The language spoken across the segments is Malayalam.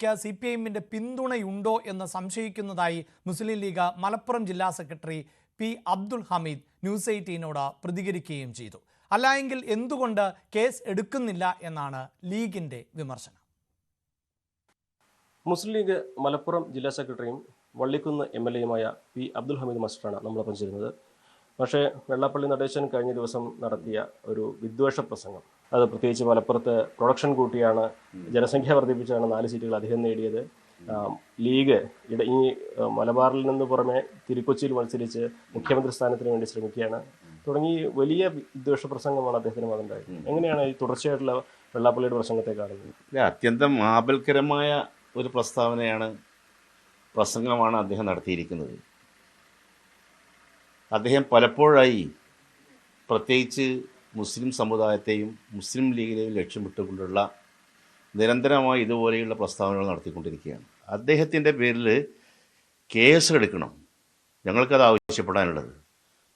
നടപടിക്ക് CPIM-ന്റെ പിന്തുണയുണ്ടോ എന്ന് സംശയിക്കുന്നതായി മുസ്ലിം ലീഗ് മലപ്പുറം ജില്ലാ secretary P Abdul Hameed news 18നോട് പ്രതികരിക്കുകയും ചെയ്തു. അല്ലായെങ്കിൽ എന്തുകൊണ്ട് കേസ് എടുക്കുന്നില്ല എന്നാണ് ലീഗിന്റെ വിമർശനം. മുസ്ലിം ലീഗ് മലപ്പുറം ജില്ലാ സെക്രട്ടറിയും വള്ളിക്കുന്ന് MLA-യുമായ പി അബ്ദുൽ ഹമീദ് മാസ്റ്ററാണ് നമ്മളൊപ്പം ചേരുന്നത്. പക്ഷേ വെള്ളാപ്പള്ളി നടേശൻ കഴിഞ്ഞ ദിവസം നടത്തിയ ഒരു വിദ്വേഷ പ്രസംഗം, അത് പ്രത്യേകിച്ച് മലപ്പുറത്ത് പ്രൊഡക്ഷൻ കൂട്ടിയാണ്, ജനസംഖ്യ വർദ്ധിപ്പിച്ചാണ് 4 സീറ്റുകൾ അദ്ദേഹം നേടിയത്. ലീഗ് ഈ മലബാറിൽ നിന്ന് പുറമെ തിരുക്കൊച്ചിയിൽ മത്സരിച്ച് മുഖ്യമന്ത്രി സ്ഥാനത്തിന് വേണ്ടി ശ്രമിക്കുകയാണ് തുടങ്ങി വലിയ വിദ്വേഷ പ്രസംഗമാണ് അദ്ദേഹത്തിന് അതുണ്ടായത്. എങ്ങനെയാണ് ഈ തുടർച്ചയായിട്ടുള്ള വെള്ളാപ്പള്ളിയുടെ പ്രസംഗത്തെ കാണുന്നത്? അത്യന്തം ആപൽക്കരമായ ഒരു പ്രസംഗമാണ് അദ്ദേഹം നടത്തിയിരിക്കുന്നത്. അദ്ദേഹം പലപ്പോഴായി പ്രത്യേകിച്ച് മുസ്ലിം സമുദായത്തെയും മുസ്ലിം ലീഗിനെയും ലക്ഷ്യമിട്ടുകൊണ്ടുള്ള നിരന്തരമായി ഇതുപോലെയുള്ള പ്രസ്താവനകൾ നടത്തിക്കൊണ്ടിരിക്കുകയാണ്. അദ്ദേഹത്തിൻ്റെ പേരിൽ കേസെടുക്കണം, ഞങ്ങൾക്കത് ആവശ്യപ്പെടാനുള്ളത്.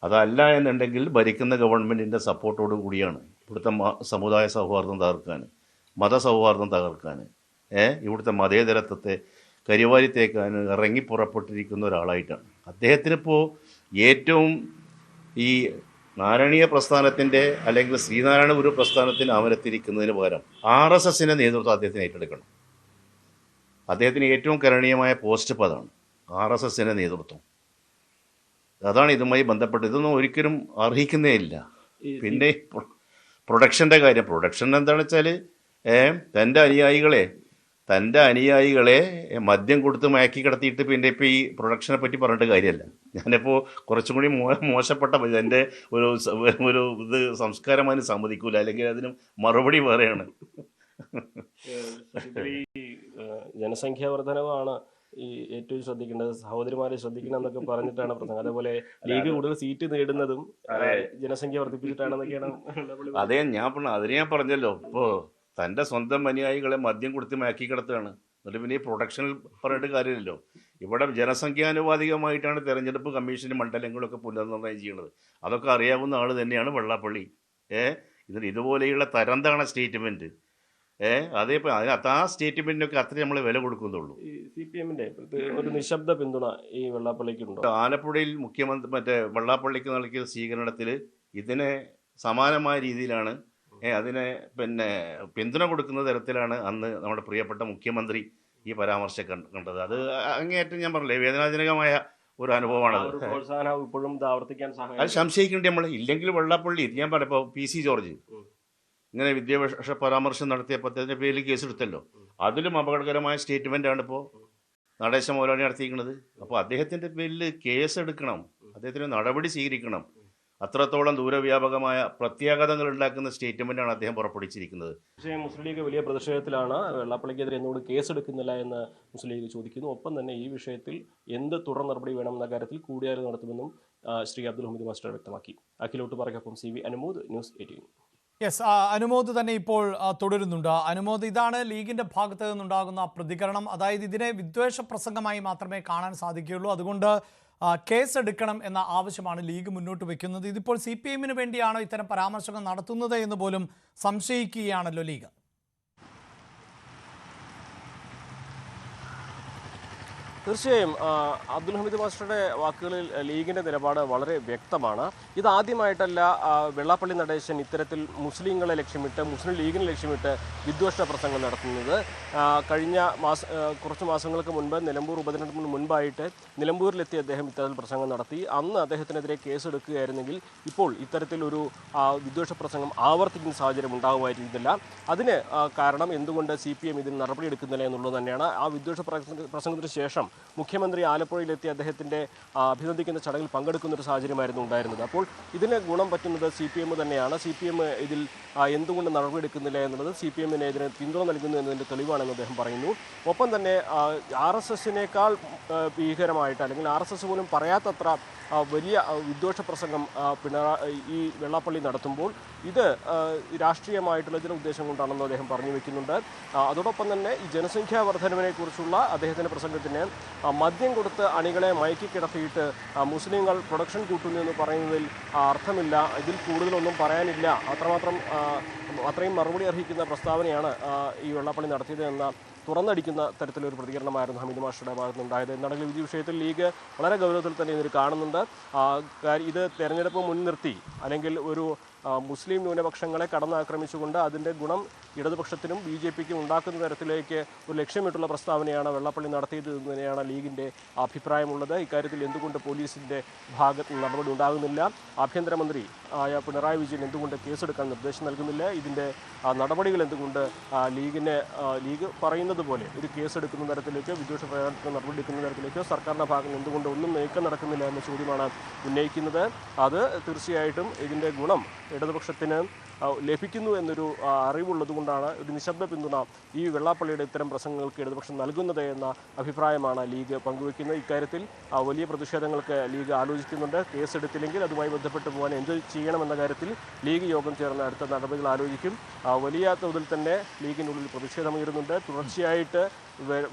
അതല്ല എന്നുണ്ടെങ്കിൽ ഭരിക്കുന്ന ഗവൺമെൻറ്റിൻ്റെ സപ്പോർട്ടോടു കൂടിയാണ് ഇവിടുത്തെ സമുദായ സൗഹാർദ്ദം തകർക്കാൻ, മതസൗഹാർദ്ദം തകർക്കാൻ, ഇവിടുത്തെ മതേതരത്വത്തെ കരിവാരിത്തേക്കാൻ ഇറങ്ങി പുറപ്പെട്ടിരിക്കുന്ന ഒരാളായിട്ടാണ്. അദ്ദേഹത്തിനിപ്പോൾ ഏറ്റവും ഈ നാരായണീയ പ്രസ്ഥാനത്തിൻ്റെ അല്ലെങ്കിൽ ശ്രീനാരായണ ഗുരു പ്രസ്ഥാനത്തിന് അമരത്തിരിക്കുന്നതിന് പകരം RSSൻ്റെ നേതൃത്വം അദ്ദേഹത്തിന് ഏറ്റെടുക്കണം. അദ്ദേഹത്തിന് ഏറ്റവും കരണീയമായ പോസ്റ്റ് ഇപ്പോൾ അതാണ്, RSSൻ്റെ നേതൃത്വം. അതാണ് ഇതുമായി ബന്ധപ്പെട്ട്. ഇതൊന്നും ഒരിക്കലും അർഹിക്കുന്നേ ഇല്ല. പിന്നെ പ്രൊഡക്ഷൻ്റെ കാര്യം, പ്രൊഡക്ഷൻ എന്താണെന്ന് വെച്ചാൽ തൻ്റെ അനുയായികളെ മദ്യം കൊടുത്ത് മയക്കി കിടത്തിയിട്ട് പിന്നെ ഇപ്പോൾ ഈ പ്രൊഡക്ഷനെ പറ്റി പറഞ്ഞിട്ട് കാര്യമല്ല. ഞാനിപ്പോൾ കുറച്ചും കൂടി മോശപ്പെട്ട എൻ്റെ ഒരു ഇത് സംസ്കാരമായി സമ്മതിക്കൂല, അല്ലെങ്കിൽ അതിന് മറുപടി വേറെയാണ്. ഈ ജനസംഖ്യാ വർധനവാണ് ഈ ഏറ്റവും ശ്രദ്ധിക്കേണ്ടത്, സഹോദരിമാരെ ശ്രദ്ധിക്കണം എന്നൊക്കെ പറഞ്ഞിട്ടാണ് പ്രസംഗം. അതേപോലെ ലീഗ് കൂടുതൽ സീറ്റ് നേടുന്നതും ജനസംഖ്യ വർദ്ധിപ്പിച്ചിട്ടാണെന്നൊക്കെയാണ്. അതേ അതിന് ഞാൻ പറഞ്ഞല്ലോ, ഇപ്പോൾ തൻ്റെ സ്വന്തം അനുയായികളെ മദ്യം കൊടുത്ത് മയക്കി കിടത്തുകയാണ്. എന്നിട്ട് പിന്നെ ഈ പ്രൊഡക്ഷനിൽ പറഞ്ഞിട്ട് കാര്യമില്ലല്ലോ. ഇവിടെ ജനസംഖ്യാനുപാതികമായിട്ടാണ് തെരഞ്ഞെടുപ്പ് കമ്മീഷനും മണ്ഡലങ്ങളൊക്കെ പുനർനിർണ്ണയം ചെയ്യുന്നത്. അതൊക്കെ അറിയാവുന്ന ആൾ തന്നെയാണ് വെള്ളാപ്പള്ളി. ഇതിന് ഇതുപോലെയുള്ള തരംതാണ സ്റ്റേറ്റ്മെൻറ്റ്, അതേപ്പോൾ അതിനകത്ത് ആ സ്റ്റേറ്റ്മെൻറ്റിനൊക്കെ അത്രേ നമ്മൾ വില കൊടുക്കുന്നുള്ളൂ. CPM-ന്റെ ഒരു നിശബ്ദ പിന്തുണ ഈ വെള്ളാപ്പള്ളിക്കുണ്ടോ? ആലപ്പുഴയിൽ മുഖ്യമന്ത്രി വെള്ളാപ്പള്ളിക്ക് നൽകിയ സ്വീകരണത്തിൽ ഇതിന് സമാനമായ രീതിയിലാണ് അതിനെ പിന്തുണ കൊടുക്കുന്ന തരത്തിലാണ് അന്ന് നമ്മുടെ പ്രിയപ്പെട്ട മുഖ്യമന്ത്രി ഈ പരാമർശം കണ്ടത്. അത് അങ്ങേയറ്റം ഞാൻ പറഞ്ഞില്ലേ, വേദനാജനകമായ ഒരു അനുഭവമാണത്. അത് സംശയിക്കേണ്ടി നമ്മൾ ഇല്ലെങ്കിൽ വെള്ളാപ്പള്ളി, ഞാൻ പറയാം, ഇപ്പോൾ PC ജോർജ് ഇങ്ങനെ വിദ്യാഭ്യാസ പരാമർശം നടത്തിയപ്പോൾ അതിൻ്റെ പേരിൽ കേസെടുത്തല്ലോ. അതിലും അപകടകരമായ സ്റ്റേറ്റ്മെൻറ്റാണ് ഇപ്പോൾ നടേശ മൗലാനി നടത്തിയിരിക്കുന്നത്. അപ്പോൾ അദ്ദേഹത്തിൻ്റെ പേരിൽ കേസെടുക്കണം, അദ്ദേഹത്തിന് നടപടി സ്വീകരിക്കണം. അത്രത്തോളം ദൂരവ്യാപകമായ പ്രത്യാഘാതങ്ങൾ ഉണ്ടാക്കുന്ന സ്റ്റേറ്റ്മെൻറ്റാണ് അദ്ദേഹം പുറപ്പെടുവിച്ചിരിക്കുന്നത്. പക്ഷേ മുസ്ലിം ലീഗ് വലിയ പ്രതിഷേധത്തിലാണ്. വെള്ളാപ്പള്ളിക്കെതിരെ എന്തുകൊണ്ട് കേസെടുക്കുന്നില്ല എന്ന് മുസ്ലിം ലീഗ് ചോദിക്കുന്നു. ഒപ്പം തന്നെ ഈ വിഷയത്തിൽ എന്ത് തുടർ നടപടി വേണമെന്ന കാര്യത്തിൽ കൂടിയാലോചന നടത്തുമെന്നും ശ്രീ അബ്ദുൽ ഹമീദ് മാസ്റ്റർ വ്യക്തമാക്കി. അഖിലോട്ട് പറയ്ക്കൊപ്പം CV Anumod, news 18. Yes, Anumod തന്നെ ഇപ്പോൾ തുടരുന്നുണ്ട്. അനുമോദ്, ഇതാണ് ലീഗിന്റെ ഭാഗത്ത് നിന്നുണ്ടാകുന്ന പ്രതികരണം. അതായത് ഇതിനെ വിദ്വേഷ പ്രസംഗമായി മാത്രമേ കാണാൻ സാധിക്കുകയുള്ളൂ, അതുകൊണ്ട് കേസെടുക്കണം എന്ന ആവശ്യമാണ് ലീഗ് മുന്നോട്ട് വയ്ക്കുന്നത്. ഇതിപ്പോൾ CPM-ന് വേണ്ടിയാണോ ഇത്തരം പരാമർശങ്ങൾ നടത്തുന്നത് എന്ന് പോലും സംശയിക്കുകയാണല്ലോ ലീഗ്. തീർച്ചയായും അബ്ദുൽ ഹമീദ് മാസ്റ്ററുടെ വാക്കുകളിൽ ലീഗിൻ്റെ നിലപാട് വളരെ വ്യക്തമാണ്. ഇതാദ്യമായിട്ടല്ല വെള്ളാപ്പള്ളി നടേശൻ ഇത്തരത്തിൽ മുസ്ലിങ്ങളെ ലക്ഷ്യമിട്ട്, മുസ്ലിം ലീഗിനെ ലക്ഷ്യമിട്ട് വിദ്വേഷ പ്രസംഗം നടത്തുന്നത്. കഴിഞ്ഞ കുറച്ച് മാസങ്ങൾക്ക് മുൻപ് നിലമ്പൂർ ഉപതെരഞ്ഞെടുപ്പിന് മുൻപായിട്ട് നിലമ്പൂരിലെത്തി അദ്ദേഹം ഇത്തരത്തിൽ പ്രസംഗം നടത്തി. അന്ന് അദ്ദേഹത്തിനെതിരെ കേസെടുക്കുകയായിരുന്നെങ്കിൽ ഇപ്പോൾ ഇത്തരത്തിലൊരു വിദ്വേഷ പ്രസംഗം ആവർത്തിക്കുന്ന സാഹചര്യം ഉണ്ടാകുമായിരുന്നില്ല. അതിന് കാരണം എന്തുകൊണ്ട് CPM ഇതിന് നടപടിയെടുക്കുന്നില്ല എന്നുള്ളത് തന്നെയാണ്. ആ വിദ്വേഷ പ്രസംഗത്തിന് ശേഷം മുഖ്യമന്ത്രി ആലപ്പുഴയിലെത്തി അദ്ദേഹത്തിൻ്റെ അഭിനന്ദിക്കുന്ന ചടങ്ങിൽ പങ്കെടുക്കുന്നൊരു സാഹചര്യമായിരുന്നു ഉണ്ടായിരുന്നത്. അപ്പോൾ ഇതിന് ഗുണം പറ്റുന്നത് CPM തന്നെയാണ്. CPM ഇതിൽ എന്തുകൊണ്ട് നടപടിയെടുക്കുന്നില്ല എന്നുള്ളത് CPM-ന് ഇതിന് പിന്തുണ നൽകുന്നു എന്നതിൻ്റെ തെളിവാണെന്ന് അദ്ദേഹം പറയുന്നു. ഒപ്പം തന്നെ RSSനേക്കാൾ ഭീകരമായിട്ട്, അല്ലെങ്കിൽ RSS പോലും പറയാത്തത്ര വലിയ വിദ്വേഷ പ്രസംഗം ഈ വെള്ളാപ്പള്ളി നടത്തുമ്പോൾ ഇത് രാഷ്ട്രീയമായിട്ടുള്ള ചില ഉദ്ദേശം കൊണ്ടാണെന്ന് അദ്ദേഹം പറഞ്ഞു വയ്ക്കുന്നുണ്ട്. അതോടൊപ്പം തന്നെ ഈ ജനസംഖ്യാ വർധനവിനെക്കുറിച്ചുള്ള അദ്ദേഹത്തിൻ്റെ പ്രസംഗത്തിന് മദ്യം കൊടുത്ത് അണികളെ മയക്കി കിടത്തിയിട്ട് മുസ്ലിങ്ങൾ പ്രൊഡക്ഷൻ കൂട്ടുന്നു എന്ന് പറയുന്നതിൽ അർത്ഥമില്ല, ഇതിൽ കൂടുതലൊന്നും പറയാനില്ല, അത്രയും മറുപടി അർഹിക്കുന്ന പ്രസ്താവനയാണ് ഈ വെള്ളാപ്പള്ളി നടത്തിയത് എന്ന തുറന്നടിക്കുന്ന തരത്തിലൊരു പ്രതികരണമായിരുന്നു ഹമീദ് മാസ്റ്ററുടെ ഭാഗത്തുനിന്നുണ്ടായത്. എന്നാണെങ്കിൽ ഈ വിഷയത്തിൽ ലീഗ് വളരെ ഗൗരവത്തിൽ തന്നെ ഇതിൽ കാണുന്നുണ്ട്. ഇത് തെരഞ്ഞെടുപ്പ് മുൻനിർത്തി അല്ലെങ്കിൽ ഒരു മുസ്ലിം ന്യൂനപക്ഷങ്ങളെ കടന്നാക്രമിച്ചുകൊണ്ട് അതിൻ്റെ ഗുണം ഇടതുപക്ഷത്തിനും BJPക്കും ഉണ്ടാക്കുന്ന തരത്തിലേക്ക് ഒരു ലക്ഷ്യമിട്ടുള്ള പ്രസ്താവനയാണ് വെള്ളാപ്പള്ളി നടത്തിയത് എന്ന് തന്നെയാണ് ലീഗിൻ്റെ അഭിപ്രായമുള്ളത്. ഇക്കാര്യത്തിൽ എന്തുകൊണ്ട് പോലീസിൻ്റെ ഭാഗത്ത് നടപടി ഉണ്ടാകുന്നില്ല? ആഭ്യന്തരമന്ത്രി ആയ പിണറായി വിജയൻ എന്തുകൊണ്ട് കേസെടുക്കാൻ നിർദ്ദേശം നൽകുന്നില്ല? ഇതിൻ്റെ നടപടികൾ എന്തുകൊണ്ട് ലീഗ് പറയുന്നത് പോലെ ഒരു കേസെടുക്കുന്ന തരത്തിലേക്ക് വിദ്വേഷ പ്രചാരണത്തിന് നടപടി എടുക്കുന്ന തരത്തിലേക്ക് സർക്കാരിൻ്റെ ഭാഗത്ത് എന്തുകൊണ്ട് ഒന്നും നീക്കം നടക്കുന്നില്ല എന്ന ചോദ്യമാണ് ഉന്നയിക്കുന്നത്. അത് തീർച്ചയായിട്ടും ഇതിൻ്റെ ഗുണം ഇടതുപക്ഷത്തിന് ലഭിക്കുന്നു എന്നൊരു അറിവുള്ളതുകൊണ്ടാണ് ഒരു നിശബ്ദ പിന്തുണ ഈ വെള്ളാപ്പള്ളിയുടെ ഇത്തരം പ്രസംഗങ്ങൾക്ക് ഇടതുപക്ഷം നൽകുന്നത് എന്ന അഭിപ്രായമാണ് ലീഗ് പങ്കുവയ്ക്കുന്നത്. ഇക്കാര്യത്തിൽ വലിയ പ്രതിഷേധങ്ങൾക്ക് ലീഗ് ആലോചിക്കുന്നുണ്ട്. കേസെടുത്തില്ലെങ്കിൽ അതുമായി ബന്ധപ്പെട്ട് പോകാൻ എന്ത് ചെയ്യണമെന്ന കാര്യത്തിൽ ലീഗ് യോഗം ചേർന്ന് അടുത്ത നടപടികൾ ആലോചിക്കും. വലിയ തോതിൽ തന്നെ ലീഗിനുള്ളിൽ പ്രതിഷേധമുയരുന്നുണ്ട്. തുടർച്ചയായിട്ട്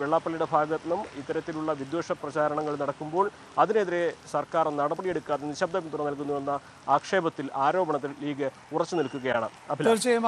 വെള്ളാപ്പള്ളിയുടെ ഭാഗത്തു നിന്നും ഇത്തരത്തിലുള്ള വിദ്വേഷ പ്രചാരണങ്ങൾ നടക്കുമ്പോൾ അതിനെതിരെ സർക്കാർ നടപടിയെടുക്കാതെ നിശബ്ദ പിന്തുണ നൽകുന്നുവെന്ന ആക്ഷേപത്തിൽ ആരോപണത്തിൽ ലീഗ് ഉറച്ചു നിൽക്കുകയാണ്. തീർച്ചയായും